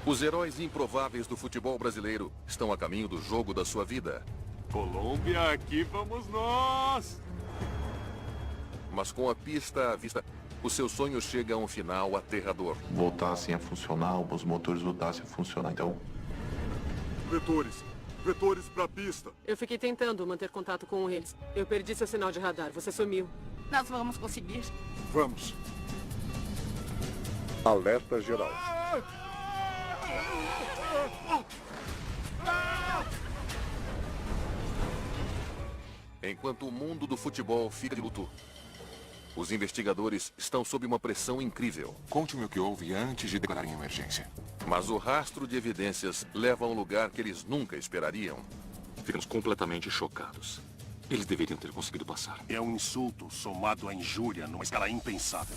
Os heróis improváveis do futebol brasileiro estão a caminho do jogo da sua vida. Colômbia, aqui vamos nós! Mas com a pista à vista, o seu sonho chega a um final aterrador. Voltassem a funcionar, os motores voltassem a funcionar, então... Vetores pra pista. Eu fiquei tentando manter contato com eles. Eu perdi seu sinal de radar, você sumiu. Nós vamos conseguir. Vamos. Alerta geral. Enquanto o mundo do futebol fica de luto, os investigadores estão sob uma pressão incrível. Conte-me o que houve antes de declarar em emergência. Mas o rastro de evidências leva a um lugar que eles nunca esperariam. Ficamos completamente chocados. Eles deveriam ter conseguido passar. É um insulto somado à injúria numa escala impensável.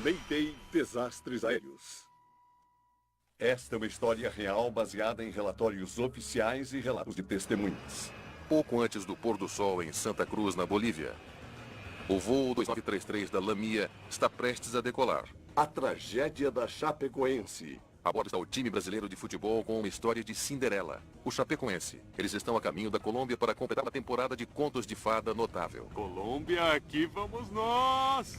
Mayday Desastres Aéreos. Esta é uma história real baseada em relatórios oficiais e relatos de testemunhas. Pouco antes do pôr do sol em Santa Cruz, na Bolívia, o voo 2933 da Lamia está prestes a decolar. A tragédia da Chapecoense. A bordo está o time brasileiro de futebol com uma história de Cinderela, o Chapecoense. Eles estão a caminho da Colômbia para completar uma temporada de contos de fada notável. Colômbia, aqui vamos nós!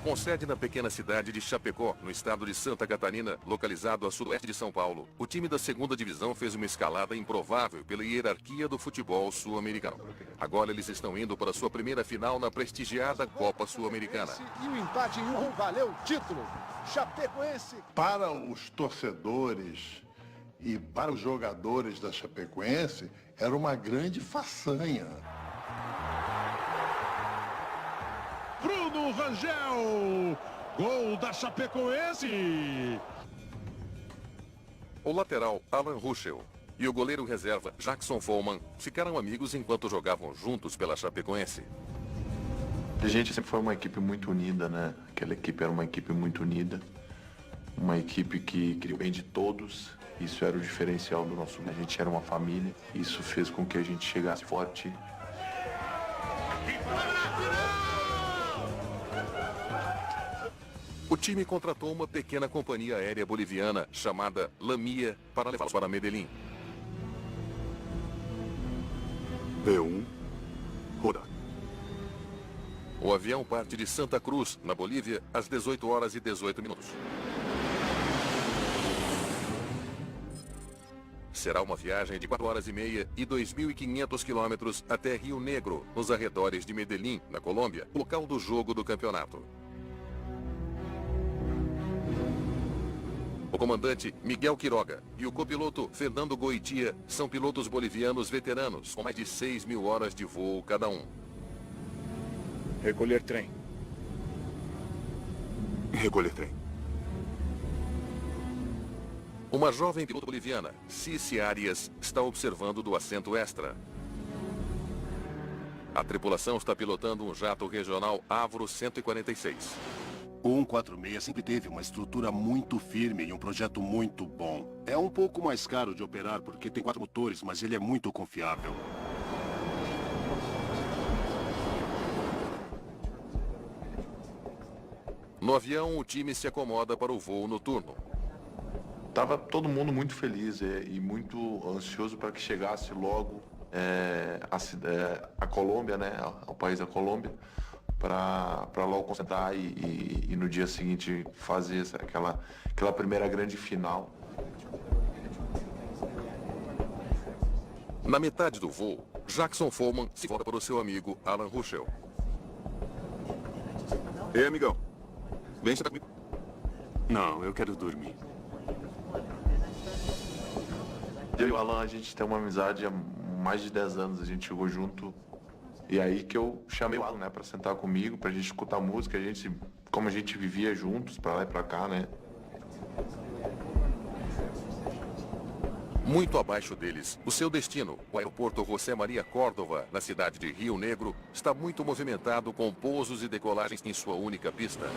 Com sede na pequena cidade de Chapecó, no estado de Santa Catarina, localizado a sudoeste de São Paulo, o time da segunda divisão fez uma escalada improvável pela hierarquia do futebol sul-americano. Agora eles estão indo para sua primeira final na prestigiada Copa Sul-Americana. E o empate em 1 valeu o título. Chapecoense. Para os torcedores e para os jogadores da Chapecoense, era uma grande façanha. Bruno Rangel, gol da Chapecoense. O lateral Alan Ruschel e o goleiro reserva Jackson Follman ficaram amigos enquanto jogavam juntos pela Chapecoense. A gente sempre foi uma equipe muito unida, né? Aquela equipe era uma equipe muito unida. Uma equipe que queria o bem de todos. Isso era o diferencial do nosso... A gente era uma família. Isso fez com que a gente chegasse forte. O time contratou uma pequena companhia aérea boliviana chamada Lamia para levá-los para Medellín. B1, rodar. O avião parte de Santa Cruz, na Bolívia, às 18 horas e 18 minutos. Será uma viagem de 4 horas e meia e 2.500 quilômetros até Rio Negro, nos arredores de Medellín, na Colômbia, local do jogo do campeonato. O comandante Miguel Quiroga e o copiloto Fernando Goitia são pilotos bolivianos veteranos, com mais de 6.000 horas de voo cada um. Recolher trem. Recolher trem. Uma jovem piloto boliviana, Cici Arias, está observando do assento extra. A tripulação está pilotando um jato regional Avro 146. O 146 sempre teve uma estrutura muito firme e um projeto muito bom. É um pouco mais caro de operar porque tem 4 motores, mas ele é muito confiável. No avião, o time se acomoda para o voo noturno. Tava todo mundo muito feliz e muito ansioso para que chegasse logo a Colômbia, né? O país da Colômbia. Para logo concentrar e no dia seguinte fazer aquela primeira grande final. Na metade do voo, Jackson Follman se volta para o seu amigo Alan Ruschel. Ei, amigão. Vem sentar comigo. Não, eu quero dormir. Eu e o Alan, a gente tem uma amizade há mais de 10 anos. A gente jogou junto. E aí que eu chamei o Alan, né, pra sentar comigo, pra gente escutar música, como a gente vivia juntos, pra lá e pra cá, né. Muito abaixo deles, o seu destino, o aeroporto José Maria Córdova, na cidade de Rio Negro, está muito movimentado com pousos e decolagens em sua única pista.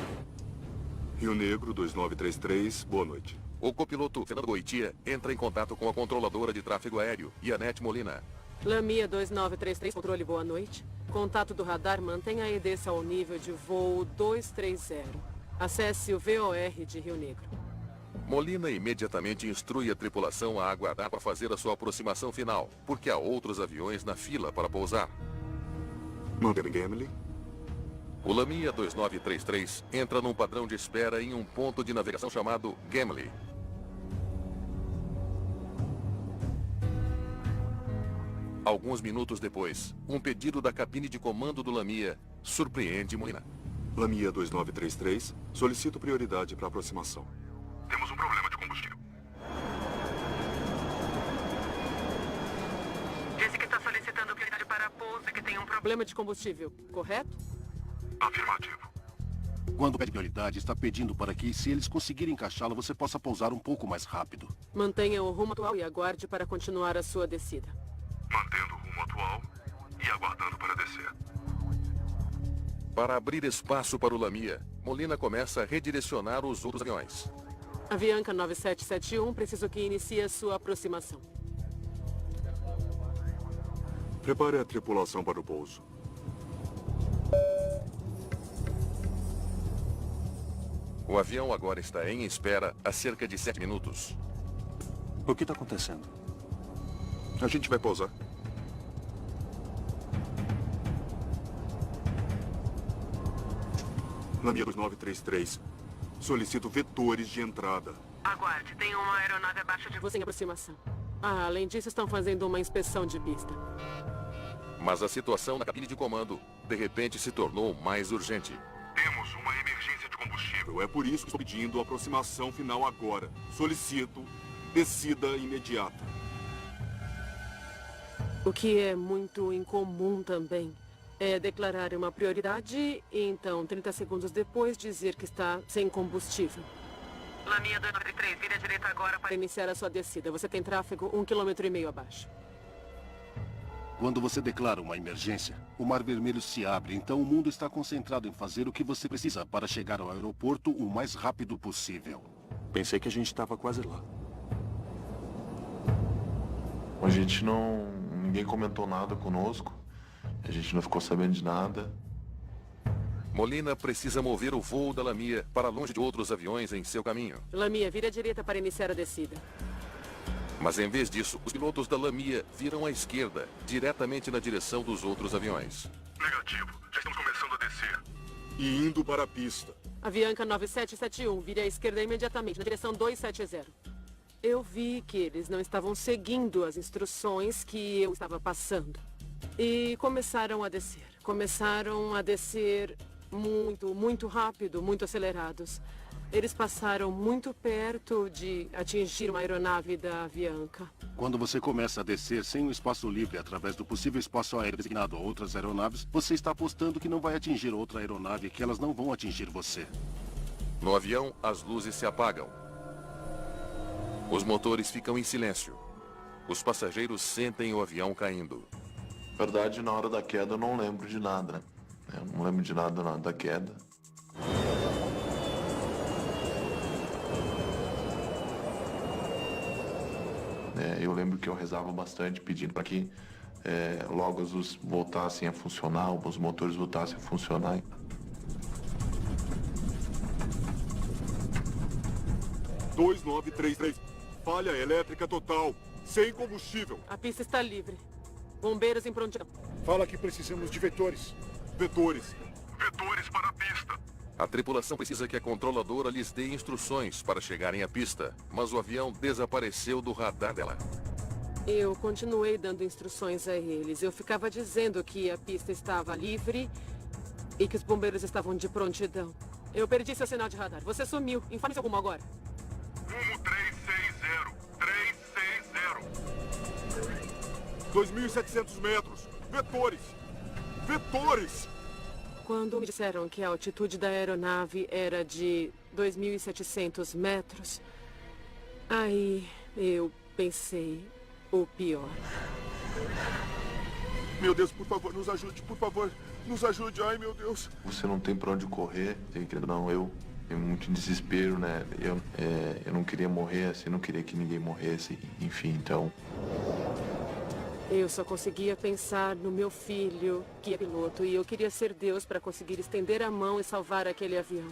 Rio Negro, 2933, boa noite. O copiloto Fernando Goitia entra em contato com a controladora de tráfego aéreo, Yanete Molina. Lamia 2933, controle, boa noite. Contato do radar, mantenha a EDC ao nível de voo 230. Acesse o VOR de Rio Negro. Molina imediatamente instrui a tripulação a aguardar para fazer a sua aproximação final, porque há outros aviões na fila para pousar. Mantendo Gamely. O Lamia 2933 entra num padrão de espera em um ponto de navegação chamado Gamely. Alguns minutos depois, um pedido da cabine de comando do Lamia surpreende Molina. Lamia 2933, solicito prioridade para aproximação. Temos um problema de combustível. Disse que está solicitando prioridade para pouso e que tem um problema de combustível, correto? Afirmativo. Quando pede prioridade, está pedindo para que, se eles conseguirem encaixá-la, você possa pousar um pouco mais rápido. Mantenha o rumo atual e aguarde para continuar a sua descida. Mantendo o rumo atual e aguardando para descer. Para abrir espaço para o Lamia, Molina começa a redirecionar os outros aviões. Avianca 9771, preciso que inicie a sua aproximação. Prepare a tripulação para o pouso. O avião agora está em espera há cerca de 7 minutos. O que está acontecendo? A gente vai pousar. Lamia 2933. Solicito vetores de entrada. Aguarde, tem uma aeronave abaixo de você em aproximação. Além disso, estão fazendo uma inspeção de pista. Mas a situação na cabine de comando, de repente, se tornou mais urgente. Temos uma emergência de combustível. É por isso que estou pedindo a aproximação final agora. Solicito descida imediata. O que é muito incomum também é declarar uma prioridade e então, 30 segundos depois, dizer que está sem combustível. Lamia 293, vira direita agora para iniciar a sua descida. Você tem tráfego 1,5 km abaixo. Quando você declara uma emergência, o Mar Vermelho se abre, então o mundo está concentrado em fazer o que você precisa para chegar ao aeroporto o mais rápido possível. Pensei que a gente estava quase lá. A gente não... Ninguém comentou nada conosco. A gente não ficou sabendo de nada. Molina precisa mover o voo da Lamia para longe de outros aviões em seu caminho. Lamia, vira direita para iniciar a descida. Mas em vez disso, os pilotos da Lamia viram à esquerda, diretamente na direção dos outros aviões. Negativo. Já estamos começando a descer. E indo para a pista. Avianca 9771, vire à esquerda imediatamente, na direção 270. Eu vi que eles não estavam seguindo as instruções que eu estava passando. E começaram a descer. Começaram a descer muito rápido, muito acelerados. Eles passaram muito perto de atingir uma aeronave da Avianca. Quando você começa a descer sem um espaço livre através do possível espaço aéreo designado a outras aeronaves, você está apostando que não vai atingir outra aeronave e que elas não vão atingir você. No avião, as luzes se apagam. Os motores ficam em silêncio. Os passageiros sentem o avião caindo. Na verdade, na hora da queda eu não lembro de nada, né? Eu não lembro de nada na hora da queda. Eu lembro que eu rezava bastante pedindo para que logo as luzes voltassem a funcionar, os motores voltassem a funcionar. – 2933. Falha elétrica total. Sem combustível. A pista está livre. Bombeiros em prontidão. Fala que precisamos de vetores. Vetores. Vetores para a pista. A tripulação precisa que a controladora lhes dê instruções para chegarem à pista, mas o avião desapareceu do radar dela. Eu continuei dando instruções a eles. Eu ficava dizendo que a pista estava livre e que os bombeiros estavam de prontidão. Eu perdi seu sinal de radar. Você sumiu. Informe seu rumo agora. Rumo 360. 360. 2.700 metros. Vetores. Vetores. Quando me disseram que a altitude da aeronave era de 2.700 metros, aí eu pensei o pior. Meu Deus, por favor, nos ajude, por favor. Nos ajude, ai meu Deus. Você não tem pra onde correr, tem que não, eu Tem muito desespero, né? Eu não queria morrer assim, não queria que ninguém morresse, enfim, então... Eu só conseguia pensar no meu filho, que é piloto, e eu queria ser Deus para conseguir estender a mão e salvar aquele avião.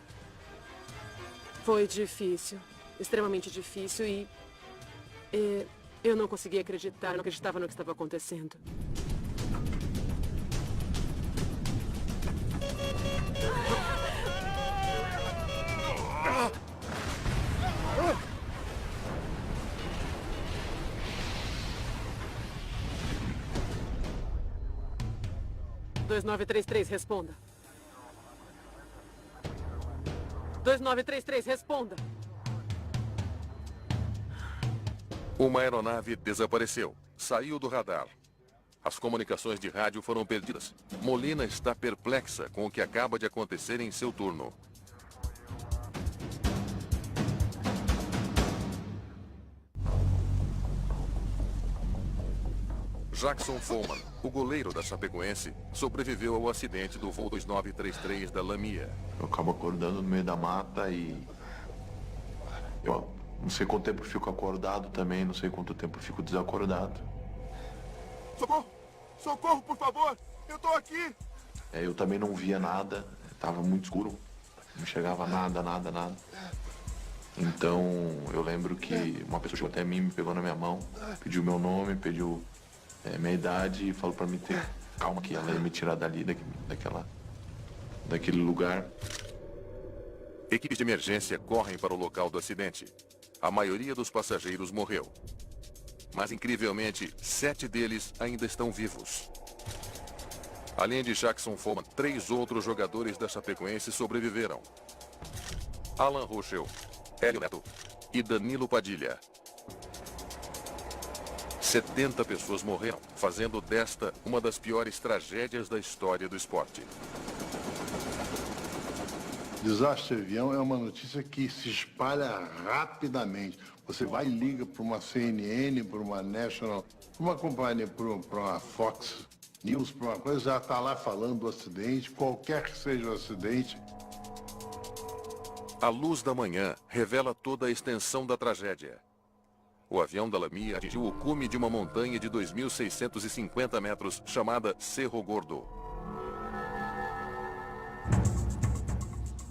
Foi difícil, extremamente difícil, e eu não conseguia acreditar, não acreditava no que estava acontecendo. Ah! 2933, responda. 2933, responda. Uma aeronave desapareceu. Saiu do radar. As comunicações de rádio foram perdidas. Molina está perplexa com o que acaba de acontecer em seu turno. Jackson Foreman, o goleiro da Chapecoense, sobreviveu ao acidente do voo 2933 da Lamia. Eu acabo acordando no meio da mata e... Eu não sei quanto tempo eu fico acordado também, não sei quanto tempo eu fico desacordado. Socorro! Socorro, por favor! Eu tô aqui! Eu também não via nada, tava muito escuro, não enxergava nada. Então eu lembro que uma pessoa chegou até mim, me pegou na minha mão, pediu meu nome, pediu minha idade e falou pra mim ter calma que ela ia me tirar dali, daquele lugar. Equipes de emergência correm para o local do acidente. A maioria dos passageiros morreu. Mas, incrivelmente, 7 deles ainda estão vivos. Além de Jackson Foreman, 3 outros jogadores da Chapecoense sobreviveram. Alan Rochel, Hélio Neto e Danilo Padilha. 70 pessoas morreram, fazendo desta uma das piores tragédias da história do esporte. Desastre de avião é uma notícia que se espalha rapidamente. Você vai e liga para uma CNN, para uma National, para uma companhia, para uma Fox News, para uma coisa, já está lá falando do acidente, qualquer que seja o acidente. A luz da manhã revela toda a extensão da tragédia. O avião da Lamia atingiu o cume de uma montanha de 2.650 metros, chamada Cerro Gordo.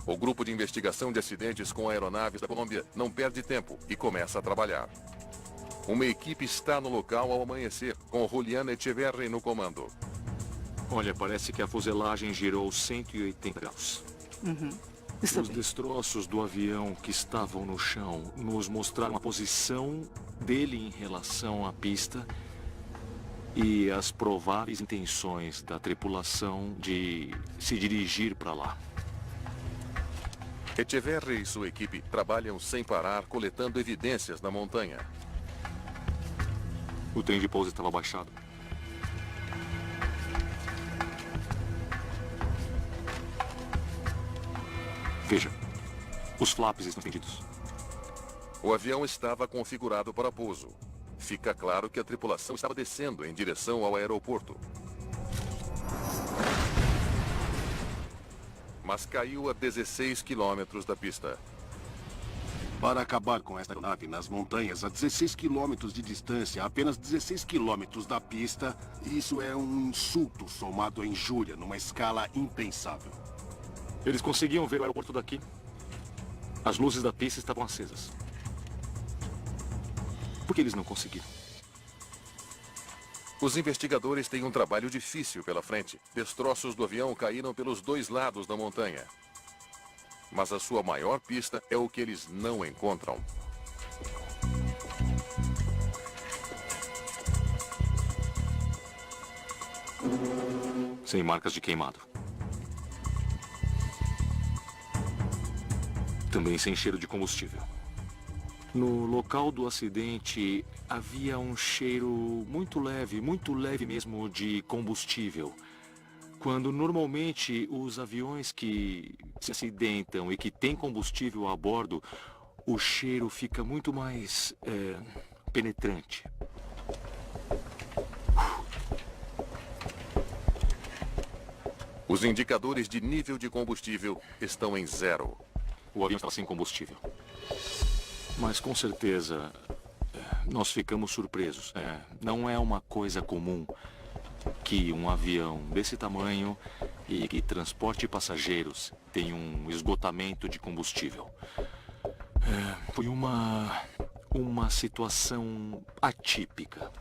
O grupo de investigação de acidentes com aeronaves da Colômbia não perde tempo e começa a trabalhar. Uma equipe está no local ao amanhecer, com Julián Echeverri no comando. Olha, parece que a fuselagem girou 180 graus. Os destroços do avião que estavam no chão nos mostraram a posição dele em relação à pista e as prováveis intenções da tripulação de se dirigir para lá. Echeverri e sua equipe trabalham sem parar, coletando evidências na montanha. O trem de pouso estava abaixado. Veja, os flaps estão estendidos. O avião estava configurado para pouso. Fica claro que a tripulação estava descendo em direção ao aeroporto. Mas caiu a 16 quilômetros da pista. Para acabar com esta aeronave nas montanhas a 16 quilômetros de distância, a apenas 16 quilômetros da pista, isso é um insulto somado à injúria numa escala impensável. Eles conseguiam ver o aeroporto daqui. As luzes da pista estavam acesas. Por que eles não conseguiram? Os investigadores têm um trabalho difícil pela frente. Destroços do avião caíram pelos 2 lados da montanha. Mas a sua maior pista é o que eles não encontram. Sem marcas de queimado. Também sem cheiro de combustível. No local do acidente, havia um cheiro muito leve mesmo de combustível. Quando normalmente os aviões que se acidentam e que têm combustível a bordo, o cheiro fica muito mais penetrante. Os indicadores de nível de combustível estão em 0. O avião estava sem combustível. Mas com certeza, nós ficamos surpresos. Não é uma coisa comum que um avião desse tamanho e que transporte passageiros tenha um esgotamento de combustível. Foi uma situação atípica.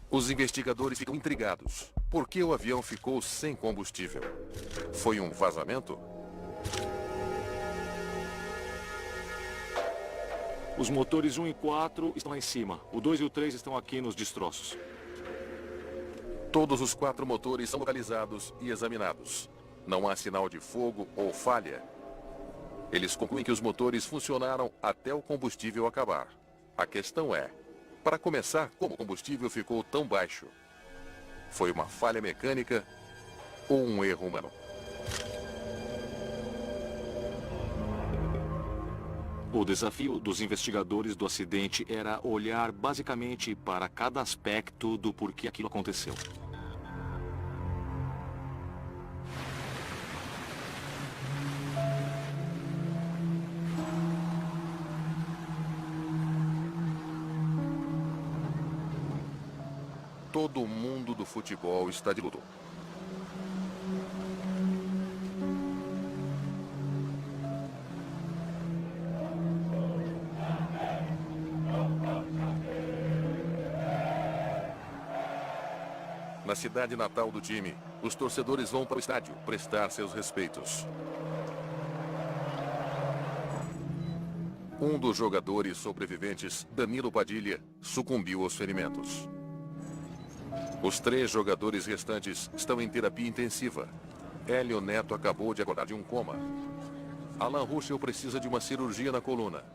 Os investigadores ficam intrigados. Por que o avião ficou sem combustível? Foi um vazamento? Os motores 1 e 4 estão lá em cima. O 2 e o 3 estão aqui nos destroços. Todos os 4 motores são localizados e examinados. Não há sinal de fogo ou falha. Eles concluem que os motores funcionaram até o combustível acabar. A questão é, para começar, como o combustível ficou tão baixo? Foi uma falha mecânica ou um erro humano? O desafio dos investigadores do acidente era olhar basicamente para cada aspecto do porquê aquilo aconteceu. Todo o mundo do futebol está de luto. Na cidade natal do time, os torcedores vão para o estádio prestar seus respeitos. Um dos jogadores sobreviventes, Danilo Padilha, sucumbiu aos ferimentos. Os 3 jogadores restantes estão em terapia intensiva. Hélio Neto acabou de acordar de um coma. Alan Ruschel precisa de uma cirurgia na coluna.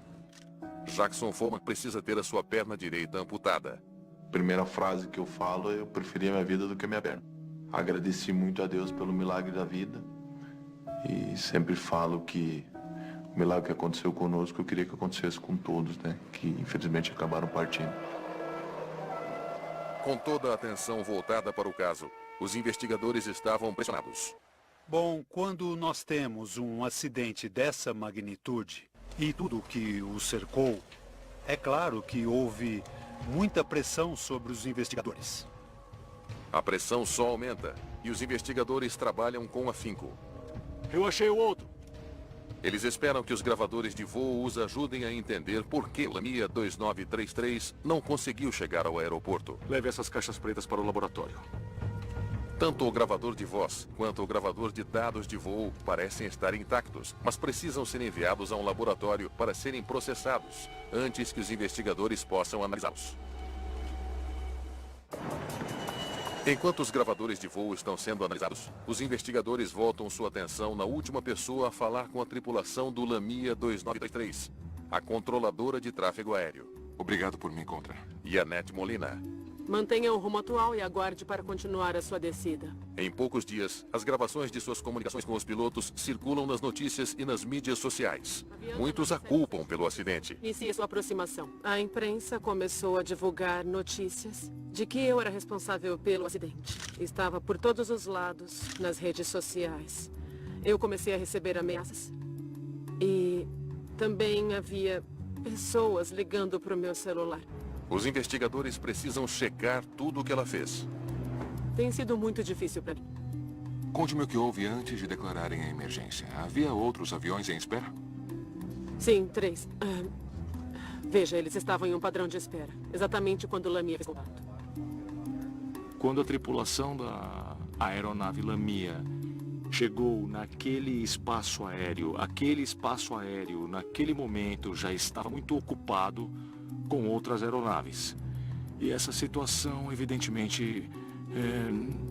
Jackson Foreman precisa ter a sua perna direita amputada. Primeira frase que eu falo, eu preferia minha vida do que minha perna. Agradeci muito a Deus pelo milagre da vida. E sempre falo que o milagre que aconteceu conosco, eu queria que acontecesse com todos, né? Que infelizmente acabaram partindo. Com toda a atenção voltada para o caso, os investigadores estavam pressionados. Bom, quando nós temos um acidente dessa magnitude e tudo que o cercou, é claro que houve muita pressão sobre os investigadores. A pressão só aumenta e os investigadores trabalham com afinco. Eu achei o outro. Eles esperam que os gravadores de voo os ajudem a entender por que o Lamia 2933 não conseguiu chegar ao aeroporto. Leve essas caixas pretas para o laboratório. Tanto o gravador de voz quanto o gravador de dados de voo parecem estar intactos, mas precisam ser enviados a um laboratório para serem processados antes que os investigadores possam analisá-los. Enquanto os gravadores de voo estão sendo analisados, os investigadores voltam sua atenção na última pessoa a falar com a tripulação do Lamia 2933, a controladora de tráfego aéreo. Obrigado por me encontrar. E Annette Molina. Mantenha o rumo atual e aguarde para continuar a sua descida. Em poucos dias, as gravações de suas comunicações com os pilotos circulam nas notícias e nas mídias sociais. Muitos a culpam pelo acidente. Inicie sua aproximação. A imprensa começou a divulgar notícias de que eu era responsável pelo acidente. Estava por todos os lados, nas redes sociais. Eu comecei a receber ameaças. E também havia pessoas ligando para o meu celular. Os investigadores precisam checar tudo o que ela fez. Tem sido muito difícil para mim. Conte-me o que houve antes de declararem a emergência. Havia outros aviões em espera? Sim, 3. Veja, eles estavam em um padrão de espera. Exatamente quando o Lamia fez contato. Quando a tripulação da aeronave Lamia chegou naquele espaço aéreo, naquele momento já estava muito ocupado com outras aeronaves. E essa situação, evidentemente,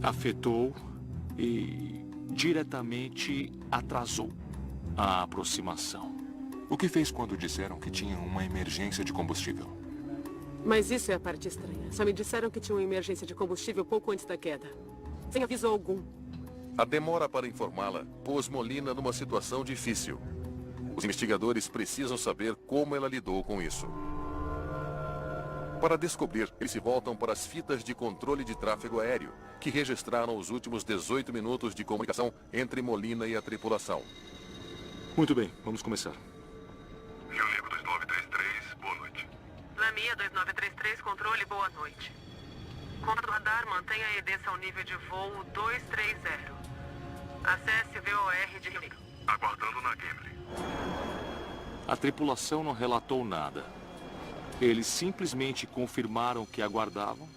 afetou e diretamente atrasou a aproximação. O que fez quando disseram que tinham uma emergência de combustível? Mas isso é a parte estranha. Só me disseram que tinha uma emergência de combustível pouco antes da queda. Sem aviso algum. A demora para informá-la pôs Molina numa situação difícil. Os investigadores precisam saber como ela lidou com isso. Para descobrir, eles se voltam para as fitas de controle de tráfego aéreo, que registraram os últimos 18 minutos de comunicação entre Molina e a tripulação. Muito bem, vamos começar. Lamia 2933, controle, boa noite. Conta do radar, mantenha e desça ao nível de voo 230. Acesse VOR de Rio Negro. Aguardando na Gimli. A tripulação não relatou nada. Eles simplesmente confirmaram que aguardavam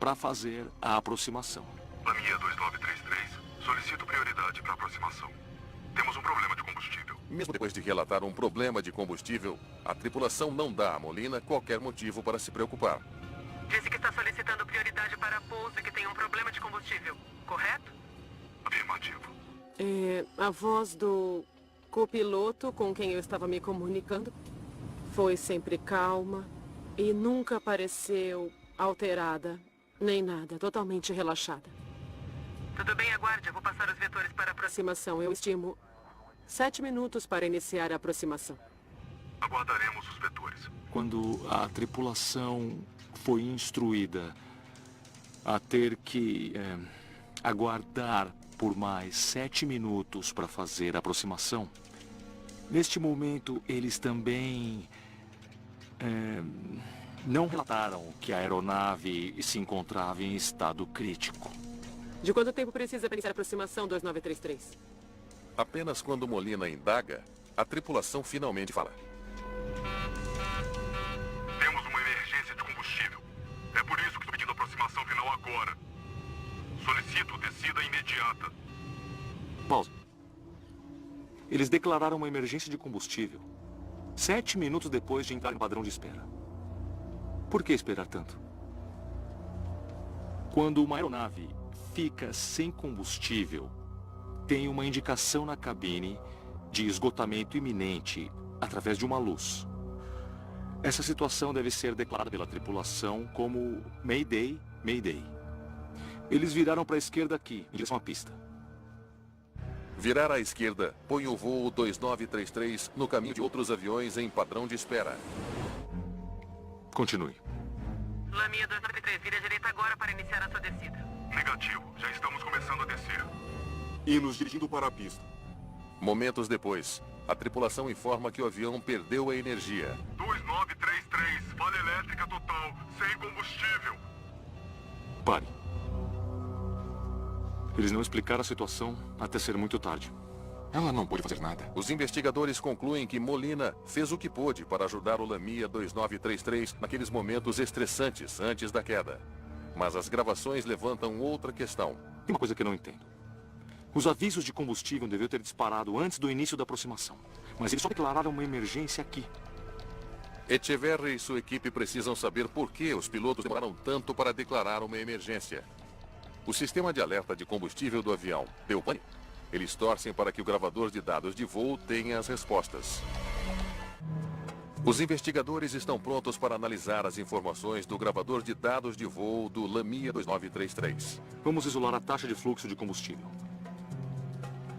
para fazer a aproximação. Lamia 2933, solicito prioridade para aproximação. Temos um problema de combustível. Mesmo depois de relatar um problema de combustível, a tripulação não dá a Molina qualquer motivo para se preocupar. Disse que está solicitando prioridade para pouso e que tem um problema de combustível, correto? Afirmativo. A voz do copiloto com quem eu estava me comunicando foi sempre calma e nunca pareceu alterada, nem nada, totalmente relaxada. Tudo bem, aguarde, eu vou passar os vetores para a aproximação. Eu estimo 7 minutos para iniciar a aproximação. Aguardaremos os vetores. Quando a tripulação foi instruída a ter que aguardar por mais 7 minutos para fazer a aproximação, neste momento eles também não relataram que a aeronave se encontrava em estado crítico. De quanto tempo precisa para iniciar a aproximação 2933? Apenas quando Molina indaga, a tripulação finalmente fala. Temos uma emergência de combustível. É por isso que estou pedindo a aproximação final agora. Solicito descida imediata. Pausa. Eles declararam uma emergência de combustível 7 minutos depois de entrar no padrão de espera. Por que esperar tanto? Quando uma aeronave fica sem combustível, tem uma indicação na cabine de esgotamento iminente através de uma luz. Essa situação deve ser declarada pela tripulação como Mayday, Mayday. Eles viraram para a esquerda aqui, em direção à pista. Virar à esquerda põe o voo 2933 no caminho de outros aviões em padrão de espera. Continue. Lamia 2933, vire à direita agora para iniciar a sua descida. Negativo, já estamos começando a descer. E nos dirigindo para a pista. Momentos depois, a tripulação informa que o avião perdeu a energia. 2933, falha elétrica total, sem combustível. Pare. Eles não explicaram a situação até ser muito tarde. Ela não pôde fazer nada. Os investigadores concluem que Molina fez o que pôde para ajudar o Lamia 2933 naqueles momentos estressantes antes da queda. Mas as gravações levantam outra questão. Tem uma coisa que eu não entendo. Os avisos de combustível deviam ter disparado antes do início da aproximação. Mas eles só declararam uma emergência aqui. Echeverri e sua equipe precisam saber por que os pilotos demoraram tanto para declarar uma emergência. O sistema de alerta de combustível do avião deu pane. Eles torcem para que o gravador de dados de voo tenha as respostas. Os investigadores estão prontos para analisar as informações do gravador de dados de voo do Lamia 2933. Vamos isolar a taxa de fluxo de combustível.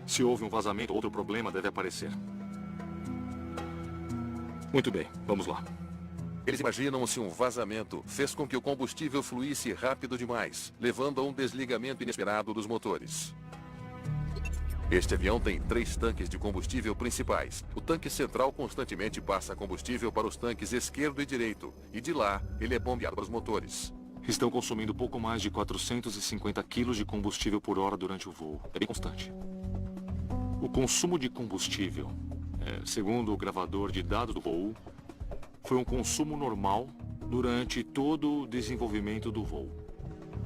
Se houve um vazamento, outro problema deve aparecer. Muito bem, vamos lá. Eles imaginam se um vazamento fez com que o combustível fluísse rápido demais, levando a um desligamento inesperado dos motores. Este avião tem 3 tanques de combustível principais. O tanque central constantemente passa combustível para os tanques esquerdo e direito, e de lá ele é bombeado para os motores. Estão consumindo pouco mais de 450 quilos de combustível por hora durante o voo. É bem constante. O consumo de combustível, segundo o gravador de dados do voo, foi um consumo normal durante todo o desenvolvimento do voo.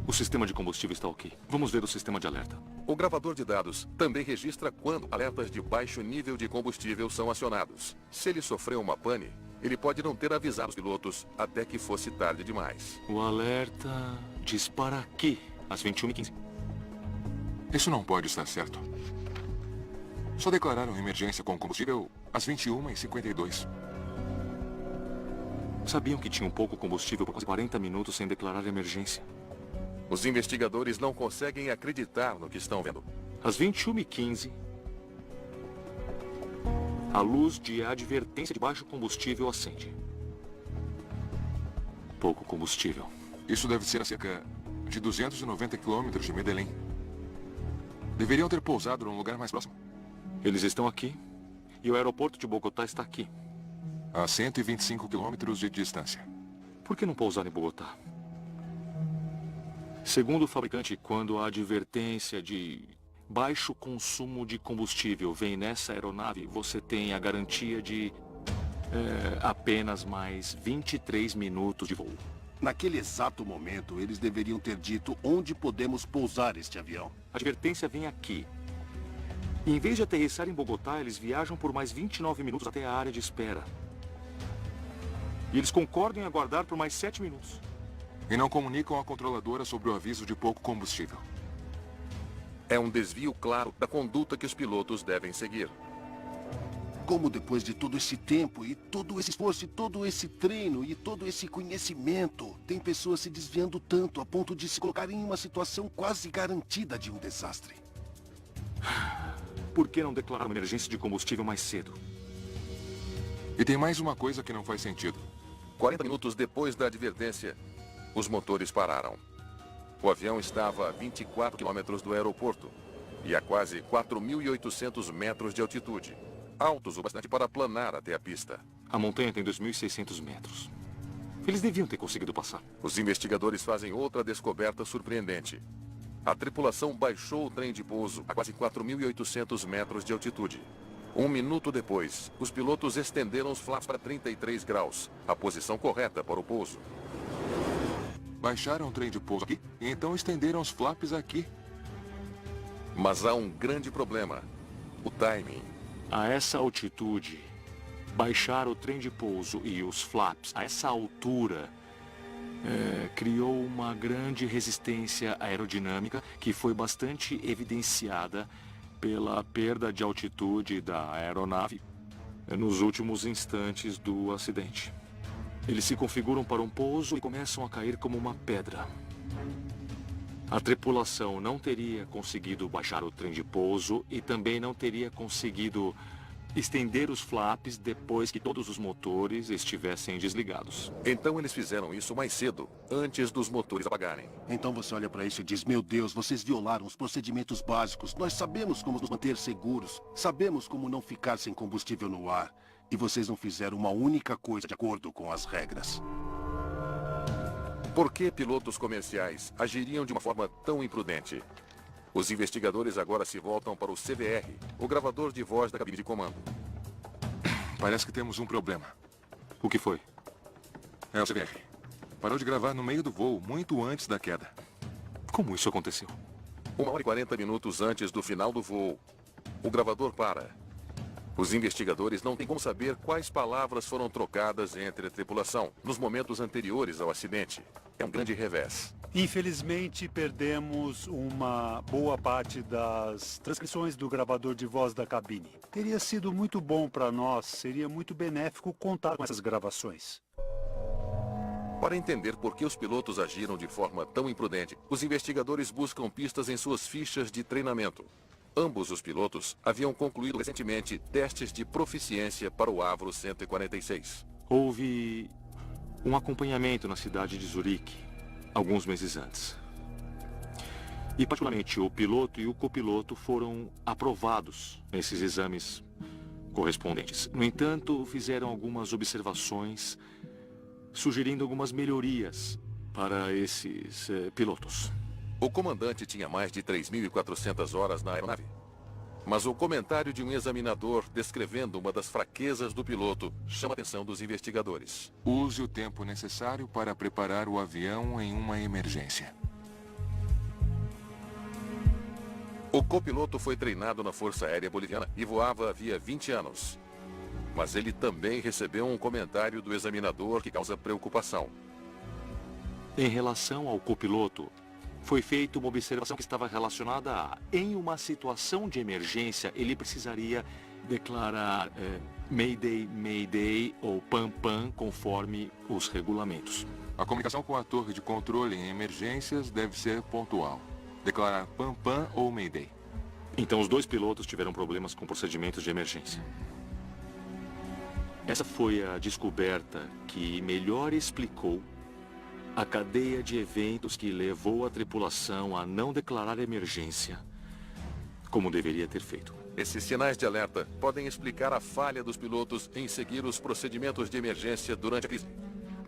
O sistema de combustível está ok. Vamos ver o sistema de alerta. O gravador de dados também registra quando alertas de baixo nível de combustível são acionados. Se ele sofreu uma pane, ele pode não ter avisado os pilotos até que fosse tarde demais. O alerta dispara aqui, às 21h15. Isso não pode estar certo. Só declararam emergência com combustível às 21h52. Sabiam que tinham pouco combustível por quase 40 minutos sem declarar emergência. Os investigadores não conseguem acreditar no que estão vendo. Às 21h15, a luz de advertência de baixo combustível acende. Pouco combustível. Isso deve ser a cerca de 290 quilômetros de Medellín. Deveriam ter pousado num lugar mais próximo. Eles estão aqui e o aeroporto de Bogotá está aqui. A 125 quilômetros de distância. Por que não pousar em Bogotá? Segundo o fabricante, quando a advertência de baixo consumo de combustível vem nessa aeronave, você tem a garantia de apenas mais 23 minutos de voo. Naquele exato momento, eles deveriam ter dito onde podemos pousar este avião. A advertência vem aqui. E em vez de aterrissar em Bogotá, eles viajam por mais 29 minutos até a área de espera. E eles concordam em aguardar por mais 7 minutos. E não comunicam à controladora sobre o aviso de pouco combustível. É um desvio claro da conduta que os pilotos devem seguir. Como depois de todo esse tempo, e todo esse esforço, e todo esse treino, e todo esse conhecimento, tem pessoas se desviando tanto a ponto de se colocar em uma situação quase garantida de um desastre? Por que não declarar uma emergência de combustível mais cedo? E tem mais uma coisa que não faz sentido. 40 minutos depois da advertência, os motores pararam. O avião estava a 24 quilômetros do aeroporto e a quase 4.800 metros de altitude. Altos o bastante para planar até a pista. A montanha tem 2.600 metros. Eles deviam ter conseguido passar. Os investigadores fazem outra descoberta surpreendente. A tripulação baixou o trem de pouso a quase 4.800 metros de altitude. 1 minuto depois, os pilotos estenderam os flaps para 33 graus, a posição correta para o pouso. Baixaram o trem de pouso aqui e então estenderam os flaps aqui. Mas há um grande problema: o timing. A essa altitude, baixar o trem de pouso e os flaps a essa altura criou uma grande resistência aerodinâmica que foi bastante evidenciada pela perda de altitude da aeronave nos últimos instantes do acidente. Eles se configuram para um pouso e começam a cair como uma pedra. A tripulação não teria conseguido baixar o trem de pouso e também não teria conseguido estender os flaps depois que todos os motores estivessem desligados. Então eles fizeram isso mais cedo, antes dos motores apagarem. Então você olha para isso e diz: meu Deus, vocês violaram os procedimentos básicos. Nós sabemos como nos manter seguros. Sabemos como não ficar sem combustível no ar. E vocês não fizeram uma única coisa de acordo com as regras. Por que pilotos comerciais agiriam de uma forma tão imprudente? Os investigadores agora se voltam para o CVR, o gravador de voz da cabine de comando. Parece que temos um problema. O que foi? É o CVR. Parou de gravar no meio do voo, muito antes da queda. Como isso aconteceu? 1 hora e 40 minutos antes do final do voo, o gravador para. Os investigadores não têm como saber quais palavras foram trocadas entre a tripulação nos momentos anteriores ao acidente. É um grande revés. Infelizmente, perdemos uma boa parte das transcrições do gravador de voz da cabine. Teria sido muito bom para nós, seria muito benéfico contar com essas gravações. Para entender por que os pilotos agiram de forma tão imprudente, os investigadores buscam pistas em suas fichas de treinamento. Ambos os pilotos haviam concluído recentemente testes de proficiência para o Avro 146. Houve um acompanhamento na cidade de Zurique, alguns meses antes. E particularmente o piloto e o copiloto foram aprovados nesses exames correspondentes. No entanto, fizeram algumas observações, sugerindo algumas melhorias para esses pilotos. O comandante tinha mais de 3.400 horas na aeronave. Mas o comentário de um examinador descrevendo uma das fraquezas do piloto chama a atenção dos investigadores. Use o tempo necessário para preparar o avião em uma emergência. O copiloto foi treinado na Força Aérea Boliviana e voava havia 20 anos. Mas ele também recebeu um comentário do examinador que causa preocupação. Em relação ao copiloto, foi feita uma observação que estava relacionada a, em uma situação de emergência, ele precisaria declarar Mayday, Mayday ou Pam Pam, conforme os regulamentos. A comunicação com a torre de controle em emergências deve ser pontual. Declarar Pam Pam ou Mayday. Então os dois pilotos tiveram problemas com procedimentos de emergência. Essa foi a descoberta que melhor explicou a cadeia de eventos que levou a tripulação a não declarar emergência como deveria ter feito. Esses sinais de alerta podem explicar a falha dos pilotos em seguir os procedimentos de emergência durante a crise.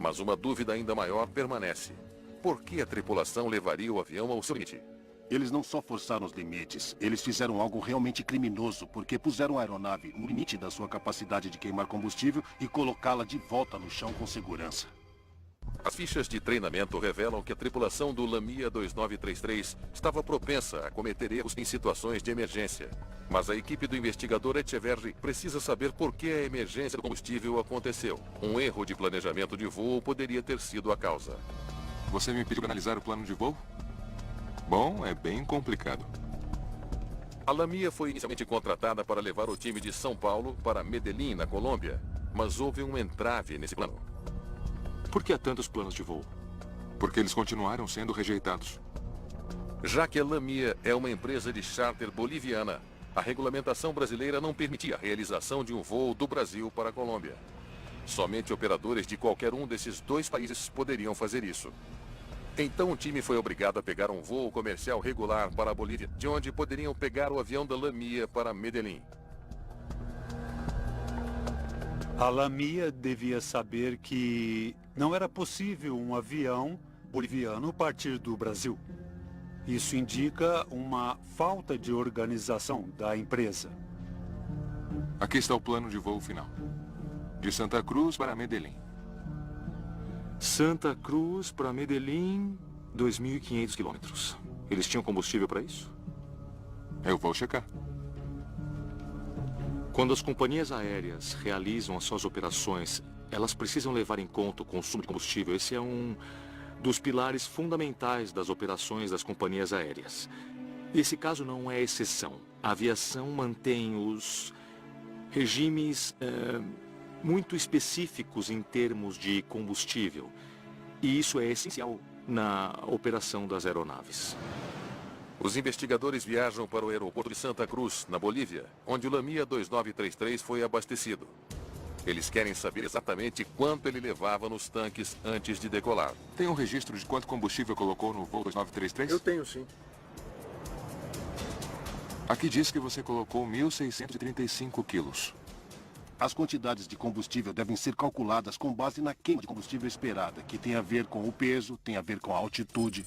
Mas uma dúvida ainda maior permanece. Por que a tripulação levaria o avião ao seu limite? Eles não só forçaram os limites, eles fizeram algo realmente criminoso, porque puseram a aeronave no limite da sua capacidade de queimar combustível e colocá-la de volta no chão com segurança. As fichas de treinamento revelam que a tripulação do Lamia 2933 estava propensa a cometer erros em situações de emergência. Mas a equipe do investigador Echeverri precisa saber por que a emergência do combustível aconteceu. Um erro de planejamento de voo poderia ter sido a causa. Você me pediu para analisar o plano de voo? Bom, é bem complicado. A Lamia foi inicialmente contratada para levar o time de São Paulo para Medellín, na Colômbia. Mas houve um entrave nesse plano. Por que há tantos planos de voo? Porque eles continuaram sendo rejeitados. Já que a Lamia é uma empresa de charter boliviana, a regulamentação brasileira não permitia a realização de um voo do Brasil para a Colômbia. Somente operadores de qualquer um desses dois países poderiam fazer isso. Então o time foi obrigado a pegar um voo comercial regular para a Bolívia, de onde poderiam pegar o avião da Lamia para Medellín. A Lamia devia saber que não era possível um avião boliviano partir do Brasil. Isso indica uma falta de organização da empresa. Aqui está o plano de voo final. De Santa Cruz para Medellín. Santa Cruz para Medellín, 2.500 quilômetros. Eles tinham combustível para isso? Eu vou checar. Quando as companhias aéreas realizam as suas operações, elas precisam levar em conta o consumo de combustível. Esse é um dos pilares fundamentais das operações das companhias aéreas. Esse caso não é exceção. A aviação mantém os regimes muito específicos em termos de combustível. E isso é essencial na operação das aeronaves. Os investigadores viajam para o aeroporto de Santa Cruz, na Bolívia, onde o Lamia 2933 foi abastecido. Eles querem saber exatamente quanto ele levava nos tanques antes de decolar. Tem um registro de quanto combustível colocou no voo 2933? Eu tenho, sim. Aqui diz que você colocou 1.635 quilos. As quantidades de combustível devem ser calculadas com base na queima de combustível esperada, que tem a ver com o peso, tem a ver com a altitude.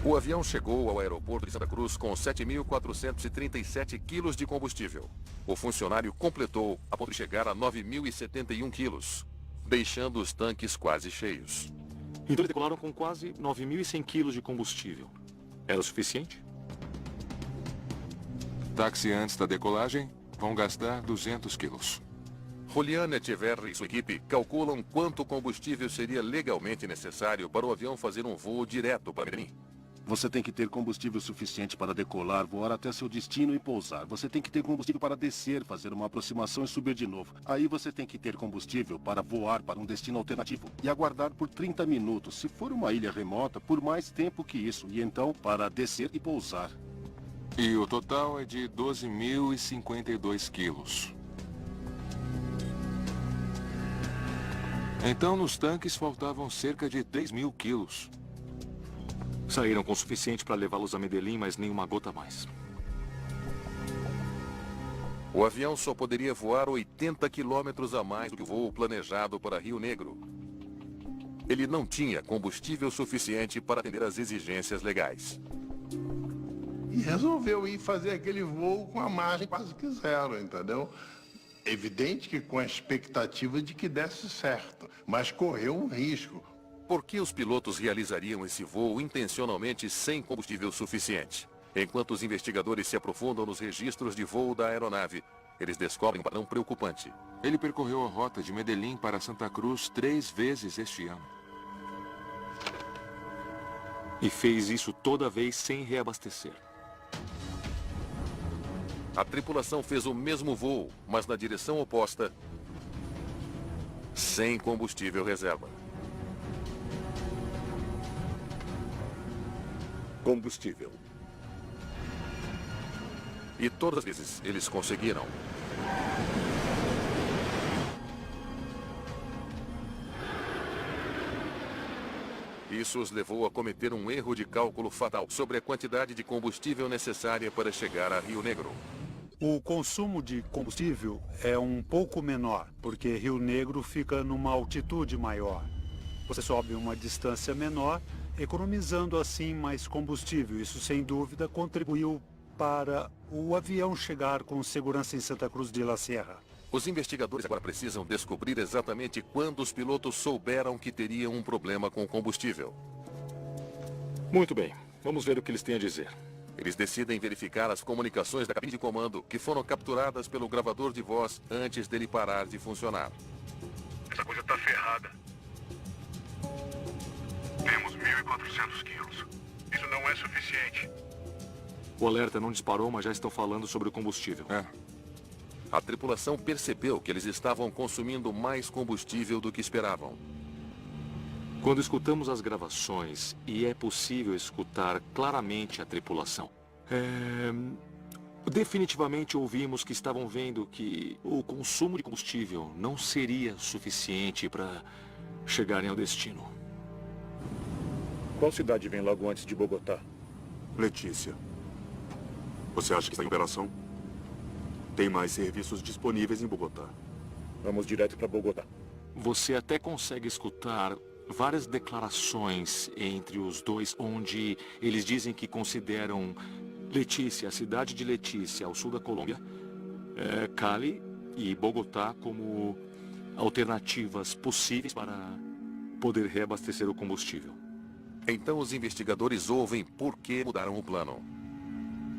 O avião chegou ao aeroporto de Santa Cruz com 7.437 quilos de combustível. O funcionário completou a ponto de chegar a 9.071 quilos, deixando os tanques quase cheios. Então eles decolaram com quase 9.100 quilos de combustível. Era o suficiente? Táxi antes da decolagem vão gastar 200 quilos. Juliana Echeverri e sua equipe calculam quanto combustível seria legalmente necessário para o avião fazer um voo direto para Medellín. Você tem que ter combustível suficiente para decolar, voar até seu destino e pousar. Você tem que ter combustível para descer, fazer uma aproximação e subir de novo. Aí você tem que ter combustível para voar para um destino alternativo e aguardar por 30 minutos, se for uma ilha remota, por mais tempo que isso. E então, para descer e pousar. E o total é de 12.052 quilos. Então, nos tanques faltavam cerca de 3.000 quilos. Saíram com o suficiente para levá-los a Medellín, mas nem uma gota a mais. O avião só poderia voar 80 quilômetros a mais do que o voo planejado para Rio Negro. Ele não tinha combustível suficiente para atender às exigências legais. E resolveu ir fazer aquele voo com a margem quase que zero, entendeu? Evidente que com a expectativa de que desse certo, mas correu um risco. Por que os pilotos realizariam esse voo intencionalmente sem combustível suficiente? Enquanto os investigadores se aprofundam nos registros de voo da aeronave, eles descobrem um padrão preocupante. Ele percorreu a rota de Medellín para Santa Cruz 3 vezes este ano. E fez isso toda vez sem reabastecer. A tripulação fez o mesmo voo, mas na direção oposta, sem combustível reserva. Combustível. E todas as vezes eles conseguiram. Isso os levou a cometer um erro de cálculo fatal sobre a quantidade de combustível necessária para chegar a Rio Negro. O consumo de combustível é um pouco menor, porque Rio Negro fica numa altitude maior. Você sobe uma distância menor, economizando assim mais combustível. Isso, sem dúvida, contribuiu para o avião chegar com segurança em Santa Cruz de la Sierra. Os investigadores agora precisam descobrir exatamente quando os pilotos souberam que teriam um problema com o combustível. Muito bem. Vamos ver o que eles têm a dizer. Eles decidem verificar as comunicações da cabine de comando que foram capturadas pelo gravador de voz antes dele parar de funcionar. Essa coisa tá ferrada. Temos 1.400 quilos. Isso não é suficiente. O alerta não disparou, mas já estão falando sobre o combustível. A tripulação percebeu que eles estavam consumindo mais combustível do que esperavam. Quando escutamos as gravações, e é possível escutar claramente a tripulação, definitivamente ouvimos que estavam vendo que o consumo de combustível não seria suficiente para chegarem ao destino. Qual cidade vem logo antes de Bogotá? Letícia. Você acha que está em operação? Tem mais serviços disponíveis em Bogotá. Vamos direto para Bogotá. Você até consegue escutar várias declarações entre os dois, onde eles dizem que consideram Letícia, a cidade de Letícia, ao sul da Colômbia, Cali e Bogotá como alternativas possíveis para poder reabastecer o combustível. Então os investigadores ouvem por que mudaram o plano.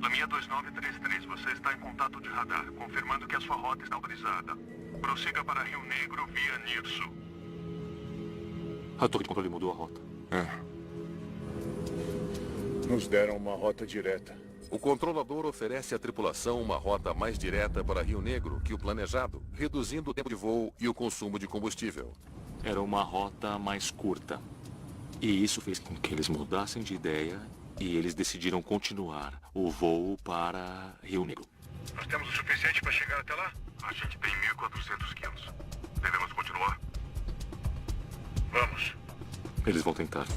Laminha 2933, você está em contato de radar, confirmando que a sua rota está autorizada. Prossiga para Rio Negro via Nirso. A torre de controle mudou a rota. Nos deram uma rota direta. O controlador oferece à tripulação uma rota mais direta para Rio Negro que o planejado, reduzindo o tempo de voo e o consumo de combustível. Era uma rota mais curta. E isso fez com que eles mudassem de ideia e eles decidiram continuar o voo para Rio Negro. Nós temos o suficiente para chegar até lá? A gente tem 1.400 quilos. Devemos continuar? Vamos. Eles vão tentar.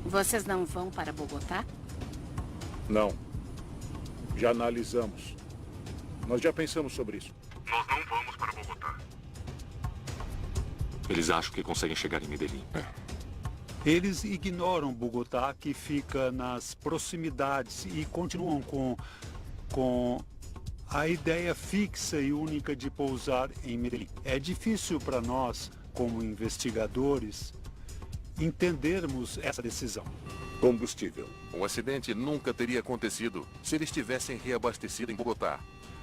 Vocês não vão para Bogotá? Não. Já analisamos. Nós já pensamos sobre isso. Nós não vamos para Bogotá. Eles acham que conseguem chegar em Medellín. Eles ignoram Bogotá, que fica nas proximidades, e continuam com a ideia fixa e única de pousar em Medellín. É difícil para nós, como investigadores, entendermos essa decisão. Combustível. O acidente nunca teria acontecido se eles tivessem reabastecido em Bogotá.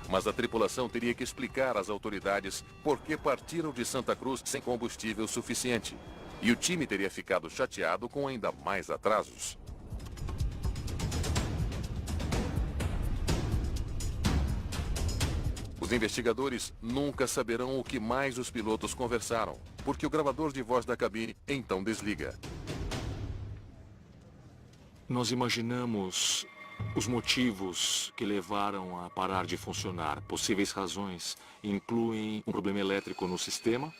Mas a tripulação teria que explicar às autoridades por que partiram de Santa Cruz sem combustível suficiente. E o time teria ficado chateado com ainda mais atrasos. Os investigadores nunca saberão o que mais os pilotos conversaram, porque o gravador de voz da cabine então desliga. Nós imaginamos os motivos que levaram a parar de funcionar. Possíveis razões incluem um problema elétrico no sistema,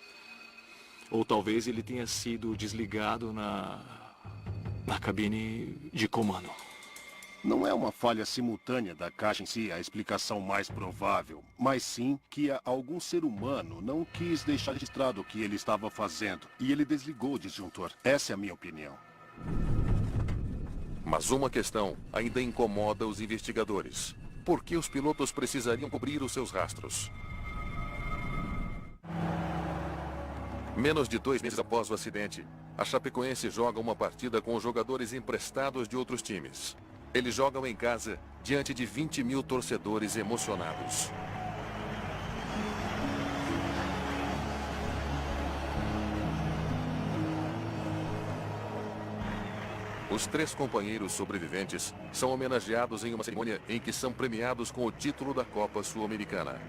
ou talvez ele tenha sido desligado na cabine de comando. Não é uma falha simultânea da caixa em si a explicação mais provável, mas sim que algum ser humano não quis deixar registrado o que ele estava fazendo e ele desligou o disjuntor. Essa é a minha opinião. Mas uma questão ainda incomoda os investigadores. Por que os pilotos precisariam cobrir os seus rastros? Menos de 2 meses após o acidente, a Chapecoense joga uma partida com os jogadores emprestados de outros times. Eles jogam em casa diante de 20 mil torcedores emocionados. Os 3 companheiros sobreviventes são homenageados em uma cerimônia em que são premiados com o título da Copa Sul-Americana.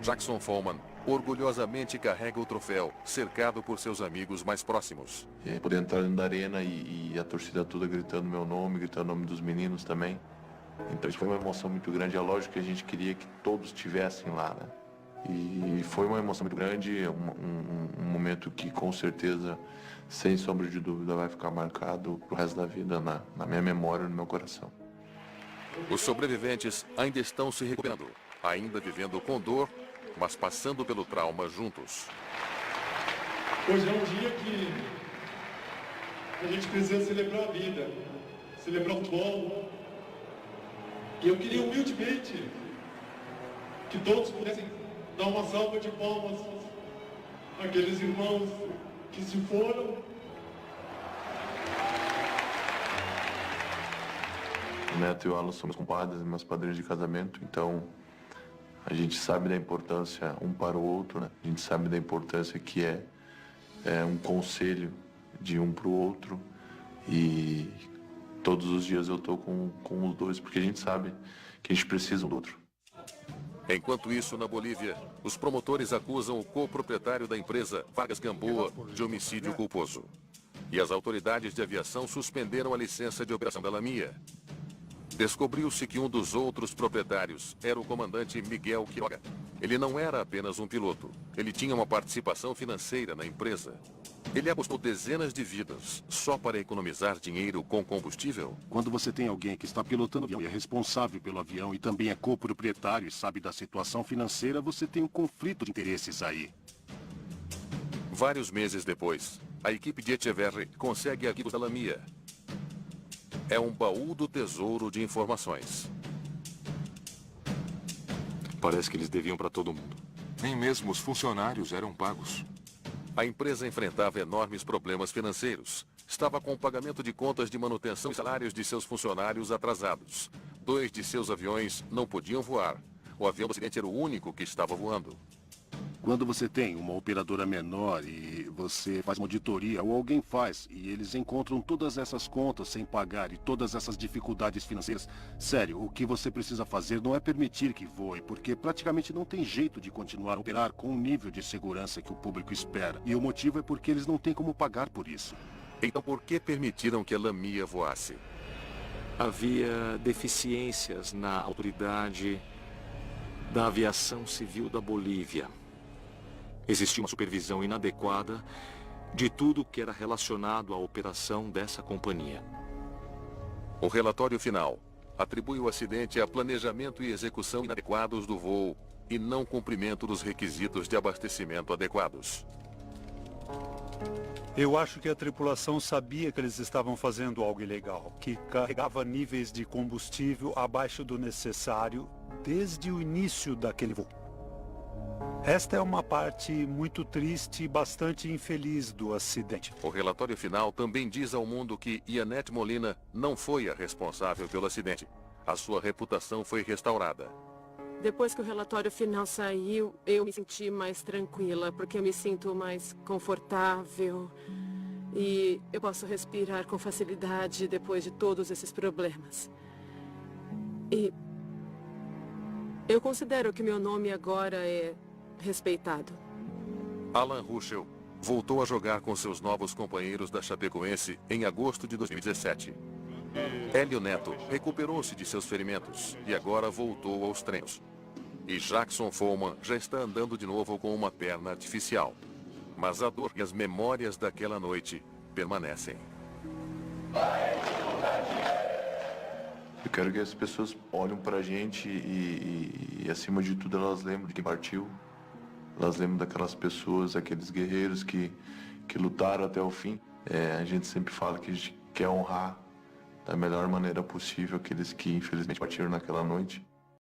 Jackson Follman orgulhosamente carrega o troféu, cercado por seus amigos mais próximos. E aí, poder entrar dentro da arena e a torcida toda gritando meu nome, gritando o nome dos meninos também. Então isso foi uma emoção muito grande. É lógico que a gente queria que todos estivessem lá, né? E foi uma emoção muito grande, um momento que com certeza, sem sombra de dúvida, vai ficar marcado pro resto da vida na minha memória, no meu coração. Os sobreviventes ainda estão se recuperando. ainda vivendo com dor, mas passando pelo trauma juntos. Hoje é um dia que a gente precisa celebrar a vida, celebrar o futebol. E eu queria humildemente que todos pudessem dar uma salva de palmas àqueles irmãos que se foram. O Neto e o Alan somos compadres, meus padrinhos de casamento, então a gente sabe da importância um para o outro, né? A gente sabe da importância que é um conselho de um para o outro, e todos os dias eu tô com os dois, porque a gente sabe que a gente precisa um do outro. Enquanto isso, na Bolívia, os promotores acusam o coproprietário da empresa, Vargas Gamboa, de homicídio culposo. E as autoridades de aviação suspenderam a licença de operação da Lamia. Descobriu-se que um dos outros proprietários era o comandante Miguel Quiroga. Ele não era apenas um piloto, ele tinha uma participação financeira na empresa. Ele apostou dezenas de vidas só para economizar dinheiro com combustível? Quando você tem alguém que está pilotando o avião e é responsável pelo avião e também é coproprietário e sabe da situação financeira, você tem um conflito de interesses aí. Vários meses depois, a equipe de Echeverri consegue arquivos da Lamia. É um baú do tesouro de informações. Parece que eles deviam para todo mundo. Nem mesmo os funcionários eram pagos. A empresa enfrentava enormes problemas financeiros. Estava com o pagamento de contas de manutenção e salários de seus funcionários atrasados. 2 de seus aviões não podiam voar. O avião do acidente era o único que estava voando. Quando você tem uma operadora menor e você faz uma auditoria, ou alguém faz, e eles encontram todas essas contas sem pagar e todas essas dificuldades financeiras, sério, o que você precisa fazer não é permitir que voe, porque praticamente não tem jeito de continuar a operar com o nível de segurança que o público espera. E o motivo é porque eles não têm como pagar por isso. Então por que permitiram que a Lamia voasse? Havia deficiências na autoridade da aviação civil da Bolívia. Existia uma supervisão inadequada de tudo que era relacionado à operação dessa companhia. O relatório final atribui o acidente a planejamento e execução inadequados do voo e não cumprimento dos requisitos de abastecimento adequados. Eu acho que a tripulação sabia que eles estavam fazendo algo ilegal, que carregava níveis de combustível abaixo do necessário desde o início daquele voo. Esta é uma parte muito triste e bastante infeliz do acidente. O relatório final também diz ao mundo que Yanette Molina não foi a responsável pelo acidente. A sua reputação foi restaurada. Depois que o relatório final saiu, eu me senti mais tranquila, porque eu me sinto mais confortável e eu posso respirar com facilidade depois de todos esses problemas. E eu considero que meu nome agora é respeitado. Alan Ruschel voltou a jogar com seus novos companheiros da Chapecoense em agosto de 2017. Hélio Neto recuperou-se de seus ferimentos e agora voltou aos treinos. E Jackson Follman já está andando de novo com uma perna artificial. Mas a dor e as memórias daquela noite permanecem. Eu quero que as pessoas olhem pra gente e acima de tudo, elas lembram de quem partiu. Elas lembram daquelas pessoas, aqueles guerreiros que lutaram até o fim. A gente sempre fala que a gente quer honrar da melhor maneira possível aqueles que infelizmente partiram naquela noite.